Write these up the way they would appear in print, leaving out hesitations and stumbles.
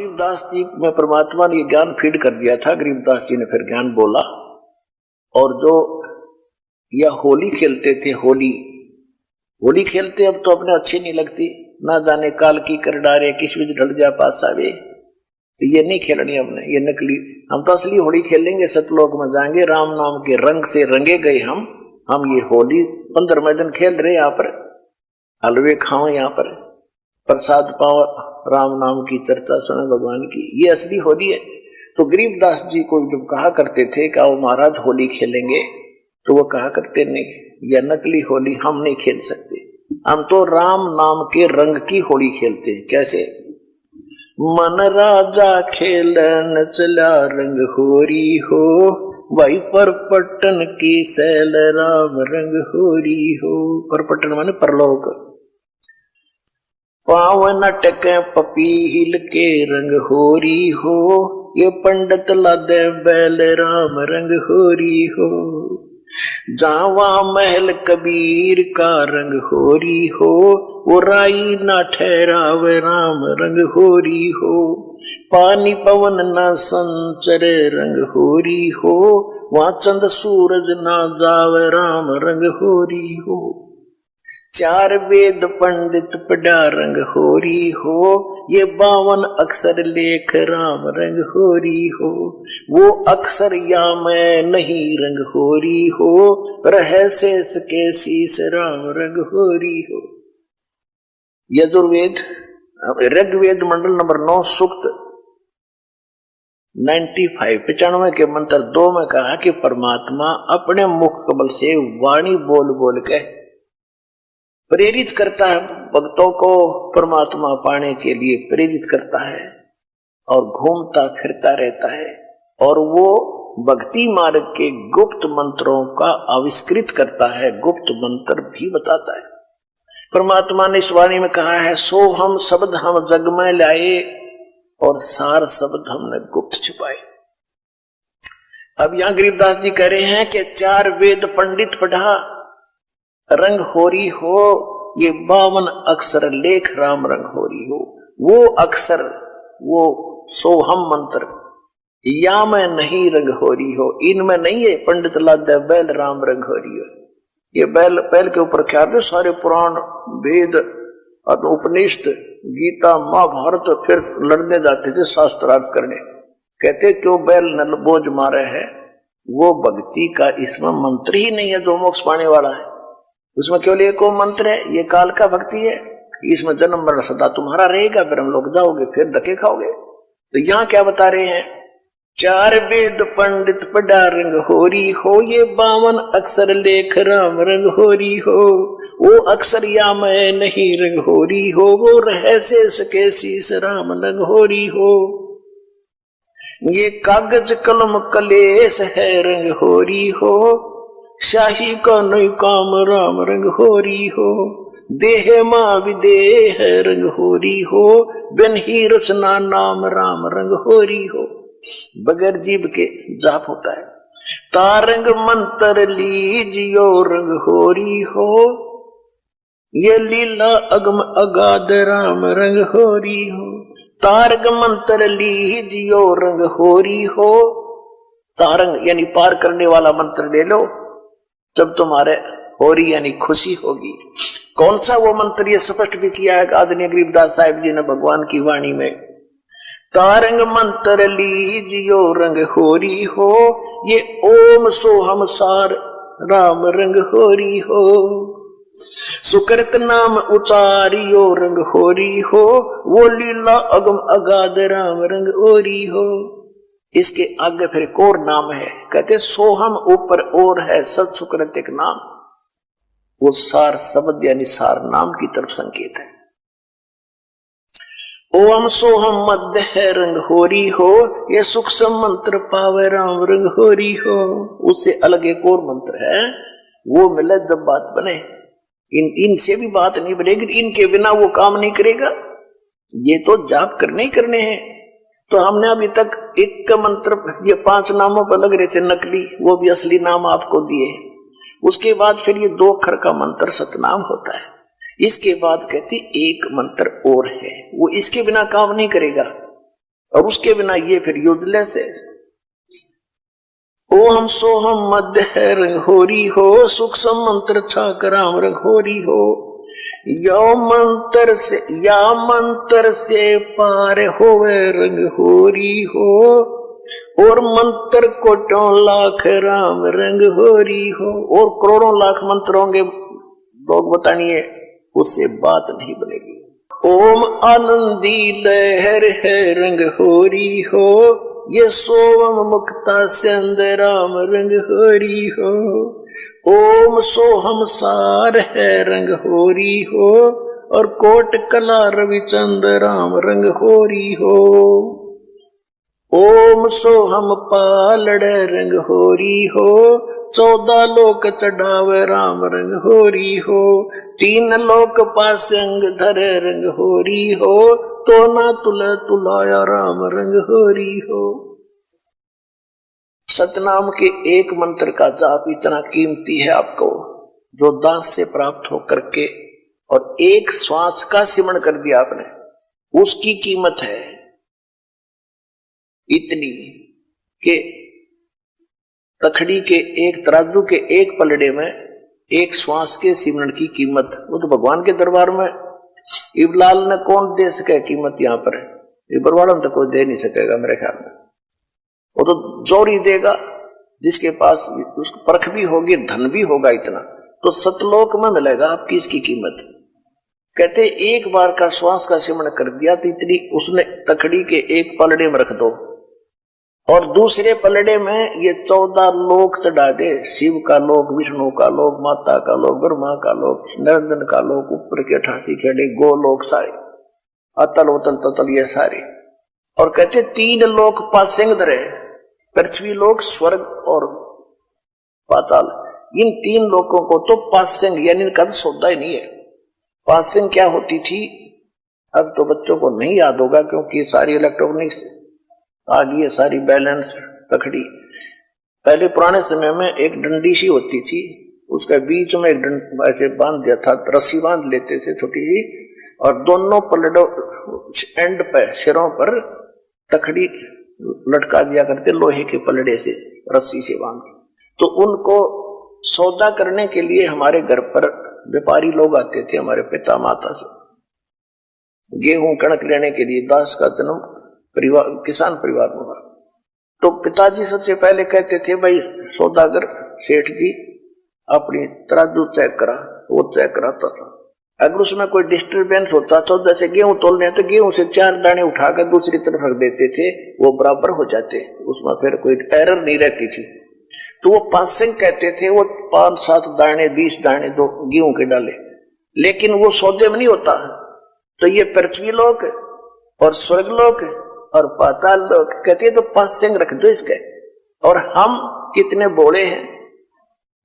गरीबदास जी में परमात्मा ने ज्ञान फीड कर दिया था। गरीबदास जी ने फिर ज्ञान बोला, और जो यह होली खेलते थे, होली खेलते अब तो अपने अच्छी नहीं लगती, ना जाने काल की कर डारे किस भी ढल जा पास आवे, तो ये नहीं खेलनी हमने, ये नकली। हम तो असली होली खेलेंगे, सतलोक में जाएंगे, राम नाम के रंग से रंगे गए हम ये होली 15वें दिन खेल रहे, यहाँ पर हलवे खाओ, यहाँ पर प्रसाद पाओ, राम नाम की चर्चा सुने भगवान की, ये असली होली है। तो गरीबदास जी को जब कहा करते थे कि आओ महाराज होली खेलेंगे, तो वो कहा करते नहीं, यह नकली होली हम नहीं खेल सकते, हम तो राम नाम के रंग की होली खेलते हैं। कैसे? मन राजा खेलन चला रंग होरी हो, भाई परपटन की सैल राम रंग होरी हो। परपटन माने परलोक। पावन टक पपीहिल के रंग होरी हो, ये पंडित लादे बैल राम रंग होरी हो। जावा महल कबीर का रंग होरी हो, वो राई ना ठहराव राम रंग होरी हो। पानी पवन ना संचर रंग होरी हो, वहाँ चंद सूरज ना जाव राम रंग होरी हो। चार वेद पंडित पढ़ा रंग होरी हो, ये 52 अक्षर लेख राम रंग होरी हो। वो अक्षर या मैं नहीं रंग होरी हो, रह शेष के शीस राम रंग होरी हो। यजुर्वेद ऋग्वेद मंडल नंबर 9 सूक्त 95 के मंत्र 2 में कहा कि परमात्मा अपने मुख कमल से वाणी बोल बोल के प्रेरित करता है, भक्तों को परमात्मा पाने के लिए प्रेरित करता है, और घूमता फिरता रहता है, और वो भक्ति मार्ग के गुप्त मंत्रों का आविष्कृत करता है, गुप्त मंत्र भी बताता है। परमात्मा ने इस वाणी में कहा है, सो हम शब्द हम जग में लाए, और सार शब्द हमने गुप्त छिपाए। अब यहां गरीबदास जी कह रहे हैं कि 4 वेद पंडित पढ़ा रंग होरी हो, ये 52 अक्षर लेख राम रंग होरी हो। वो अक्षर, वो सोहम मंत्र या में नहीं रंग होरी हो, इनमें नहीं है पंडित लाद बैल राम रंग होरी हो। ये बैल के ऊपर क्या है, सारे पुराण वेद और उपनिषद गीता महाभारत फिर लड़ने जाते थे, शास्त्रार्थ करने। कहते क्यों बैल नल बोझ मारे है, वो भक्ति का इसमें मंत्र ही नहीं है जो मोक्ष पाने वाला है। उसमें केवल एक मंत्र है, ये काल का भक्ति है, इसमें जन्म मरण सदा तुम्हारा रहेगा, फिर हम लोग जाओगे, फिर धक्के खाओगे। तो यहाँ क्या बता रहे हैं, 4 वेद पंडित पढ़ा रंग होरी हो, ये 52 अक्षर लेख राम रंग होरी हो। वो अक्षर या मैं नहीं रंग होरी हो, वो रह शेष के शीस राम रंग होरी हो। ये कागज कलम कलेश है रंग होरी हो, शाही का नई काम राम रंग होरी हो। देह मां विदेह रंग होरी हो, बिन ही रचना नाम राम रंग होरी हो। बगैर जीव के जाप होता है। तारंग मंत्र लीजियो रंग होरी हो, ये लीला अगम अगाध राम रंग होरी हो। तारंग मंत्र लीजियो रंग होरी हो, तारंग यानी पार करने वाला मंत्र ले लो, तब तुम्हारे होरी यानी खुशी होगी। कौन सा वो मंत्र, ये स्पष्ट भी किया है आदरणीय गरीबदास साहिब जी ने भगवान की वाणी में। तारंग मंत्र लीजियो रंग होरी हो, ये ओम सोहम सार राम रंग होरी हो। सुकृत नाम उचारियो रंग होरी हो, वो लीला अगम अगाध राम रंग होरी हो। इसके आगे फिर एक और नाम है, कहते सोहम ऊपर और है, सत सुकृत एक नाम, वो सार शब्द यानी सार नाम की तरफ संकेत है। ओम सोहम मध्य है रंग होरी हो, ये सूक्ष्म मंत्र पावे राम रंग होरी हो। उससे अलग एक और मंत्र है, वो मिले जब बात बने। इनसे भी बात नहीं बनेगी, इनके बिना वो काम नहीं करेगा। ये तो जाप करने ही करने हैं। तो हमने अभी तक एक का मंत्र, ये 5 नामों पर लग रहे थे नकली, वो भी असली नाम आपको दिए। उसके बाद फिर ये 2 अक्षर का मंत्र सतनाम होता है। इसके बाद कहती एक मंत्र और है, वो इसके बिना काम नहीं करेगा। और उसके बिना ये फिर यूजलेस है। ओम सोहम मध्य है रंगोरी हो, सुख मंत्र छाक राम रंगोरी हो। या मंत्र से पार होवे रंगोरी हो, और मंत्र कोटों लाख राम रंगोरी हो। और करोड़ों लाख मंत्र होंगे, लोग बतानिए, उससे बात नहीं बनेगी। ओम आनंदी लहर है रंगोरी हो, ये सोवम मुक्ता चंद राम रंगोरी हो। ओम सोहम सार है रंगोरी हो, और कोट कला रविचंद राम रंगोरी हो। ओम सोहम पालड़ रंगोरी हो, 14 लोक चढ़ावे राम रंगोरी हो। 3 लोक पासंग धरे रंगोरी हो, तो ना तुला तुलाया राम रंगोरी हो। सतनाम के एक मंत्र का जाप इतना कीमती है आपको, जो दास से प्राप्त होकर के और एक श्वास का सिमरण कर दिया आपने, उसकी कीमत है इतनी कि तखड़ी के एक तराजू के एक पलड़े में एक श्वास के सिमरण की कीमत, वो तो भगवान के दरबार में इबलाल ने कौन दे सके कीमत, यहाँ पर इबर वाला तो कोई दे नहीं सकेगा मेरे ख्याल में। वो तो जोरी देगा जिसके पास उसकी परख भी होगी, धन भी होगा इतना, तो सतलोक में मिलेगा आपकी इसकी कीमत। कहते एक बार का श्वास का सिमरण कर दिया तो इतनी उसने तखड़ी के एक पलड़े में रख दो, और दूसरे पलड़े में ये 14 लोक चढ़ा दे, शिव का लोक, विष्णु का लोक, माता का लोक, ब्रह्मा का लोक, निरंजन का लोक, ऊपर के 88 खेड़े गोलोक सारे, अतल उतल ततल ये सारे। और कहते 3 लोक पासिंग धरे, पृथ्वी लोक, स्वर्ग और पाताल। इन 3 लोकों को तो पासिंग यानी इनका तो सौदा ही नहीं है। पासिंग क्या होती थी अब तो बच्चों को नहीं याद होगा, क्योंकि सारी इलेक्ट्रॉनिक्स आ गई है, सारी बैलेंस तखड़ी। पहले पुराने समय में एक डंडी सी होती थी, उसके बीच में एक ऐसे बांध दिया था, रस्सी बांध लेते थे छोटी सी, और दोनों पलड़ों एंड पे सिरों पर तखड़ी लटका दिया करते लोहे के पलड़े से, रस्सी से बांध। तो उनको सौदा करने के लिए हमारे घर पर व्यापारी लोग आते थे, हमारे पिता माता से गेहूं कणक लेने के लिए। दास का जन्म परिवार किसान परिवार में हुआ, तो पिताजी सबसे पहले कहते थे, भाई सौदागर सेठ जी अपनी तराजू चेक करा। वो चेक कराता था, अगर उसमें कोई डिस्टरबेंस होता तो जैसे गेहूं तोल रहे तो गेहूं से 4 दाने उठाकर दूसरी तरफ रख देते थे, वो बराबर हो जाते, उसमें फिर कोई एरर नहीं रहती थी। तो वो पासिंग कहते थे, वो 5-7 दाने 20 दाने दो गेहूं के डाले, लेकिन वो सौदे में नहीं होता। तो ये पृथ्वी लोक और स्वर्ग लोक और पाताल लोक कहते हैं, तो पासिंग रख दो इसके। और हम कितने बोले हैं,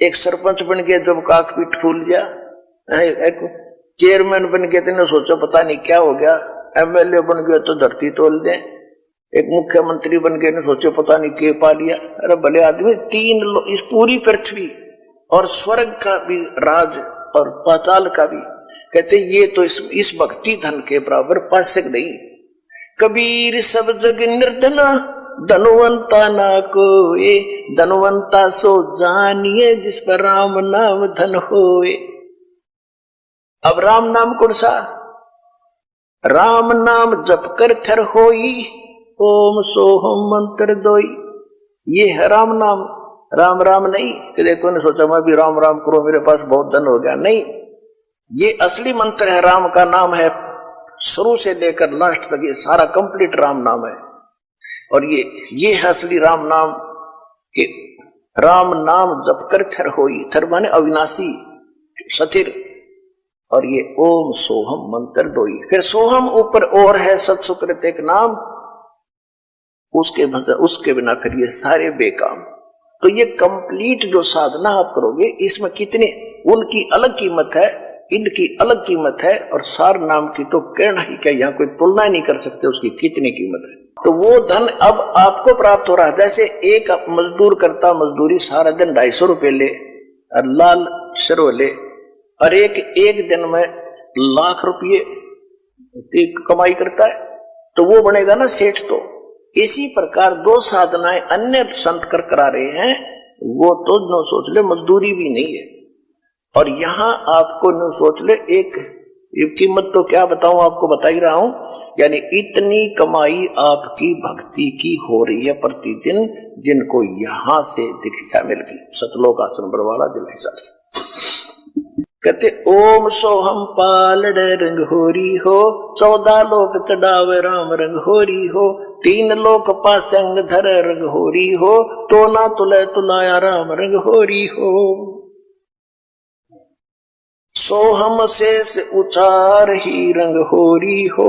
एक सरपंच बन गया जब काक पीठ फूल गया, एक चेयरमैन बन गए तो सोचो पता नहीं क्या हो गया, एमएलए बन गया तो धरती तोल दे, एक मुख्यमंत्री बन गए ने सोचो पता नहीं क्या पा लिया। अरे भले आदमी, 3 इस पूरी पृथ्वी और स्वर्ग का भी राज और पाताल का भी, कहते ये तो इस भक्ति धन के बराबर पासक नहीं। कबीर सब जग निर्धना, धनवंता ना कोए, धनवंता सो जानिए जिस पर राम नाम धन होए। अब राम नाम कौन सा? राम नाम जप कर थर होई, ओम सोहम मंत्र दोई। ये है राम नाम, राम राम नहीं कि देखो ने सोचा मैं भी राम राम करो मेरे पास बहुत धन हो गया, नहीं। ये असली मंत्र है, राम का नाम है, शुरू से लेकर लास्ट तक ये सारा कंप्लीट राम नाम है। और ये है असली राम नाम कि राम नाम जप कर थर होई, थर माने अविनाशी सथिर, और ये ओम सोहम मंत्र दोई। फिर सोहम ऊपर और है सत्सुकृत एक नाम, उसके बिना फिर ये सारे बेकाम। तो ये कंप्लीट जो साधना आप करोगे, इसमें कितने उनकी अलग कीमत है, इनकी अलग कीमत है, और सार नाम की तो कहना ही क्या, यहाँ कोई तुलना नहीं कर सकते उसकी कितनी कीमत है। तो वो धन अब आपको प्राप्त हो रहा है। जैसे एक मजदूर करता मजदूरी सारा दिन 250 रुपये ले और लाल शरो ले, और एक दिन में लाख रुपये की कमाई करता है, तो वो बनेगा ना सेठ। तो इसी प्रकार दो साधनाएं अन्य संत कर करा रहे हैं, वो तो न सोच ले मजदूरी भी नहीं है। और यहां आपको न सोच ले एक कीमत तो क्या बताऊं, आपको बता ही रहा हूं, यानी इतनी कमाई आपकी भक्ति की हो रही है प्रतिदिन, जिनको यहां से दीक्षा मिल गई। सतलोक आश्रम बरवाड़ा जिला हिसार से कहते ओम सोहम पालड़ रंग होरी हो, 14 लोक चढ़ावे राम रंग होरी हो, 3 लोक पासंग धर रंग होरी हो, तो ना तुले तुलाया राम रंग होरी हो। सोहम शेष उचार ही रंग होरी हो,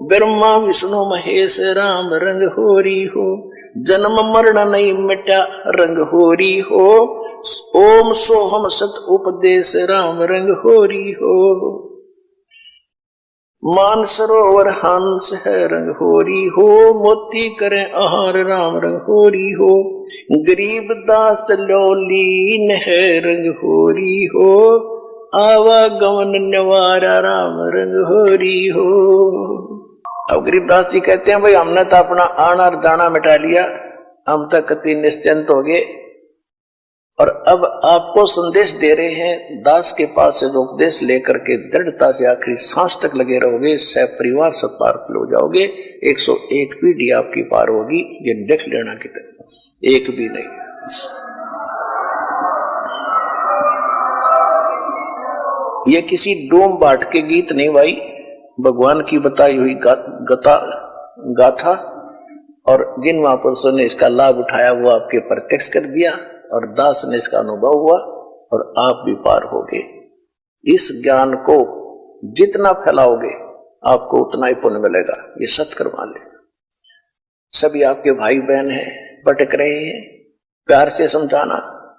ब्रह्मा विष्णु महेश राम रंग होरी हो, जन्म मरण नहीं मिटा रंग होरी हो, ओम सोहम सत उपदेश राम रंग होरी हो। मान सरोवर हंस है रंग होरी हो, मोती करें आहार राम रंग होरी हो, गरीब दास लोलीन है रंग होरी हो, आवागमन निवारा राम रंग होरी हो। अब गरीबदास जी कहते हैं भाई हमने तो अपना आना और जाना मिटा लिया, हम तक कति निश्चिंत हो गए, और अब आपको संदेश दे रहे हैं, दास के पास से जो उपदेश लेकर के दृढ़ता से आखिरी सांस तक लगे रहोगे, सह परिवार सब पार हो जाओगे। 101 पीढ़ी आपकी पार होगी, ये देख लेना की तरह, एक भी नहीं। ये किसी डोम बाट के गीत नहीं भाई, भगवान की बताई हुई गाथा, और जिन महापुरुषों ने इसका लाभ उठाया वो आपके प्रत्यक्ष कर दिया, और दास ने इसका अनुभव हुआ, और आप भी पार हो गए। इस ज्ञान को जितना फैलाओगे आपको उतना ही पुण्य मिलेगा, ये सत्य मान लेना। सभी आपके भाई बहन हैं, भटक रहे हैं, प्यार से समझाना,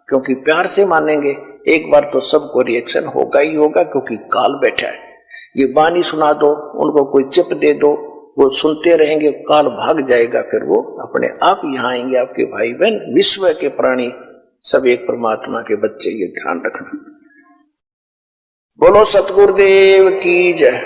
क्योंकि प्यार से मानेंगे एक बार तो सबको रिएक्शन होगा ही होगा, क्योंकि काल बैठा है। ये बानी सुना दो, उनको कोई चिप दे दो, वो सुनते रहेंगे, काल भाग जाएगा, फिर वो अपने आप यहाँ आएंगे। आपके भाई बहन विश्व के प्राणी सब एक परमात्मा के बच्चे, ये ध्यान रखना। बोलो सतगुरुदेव की जय।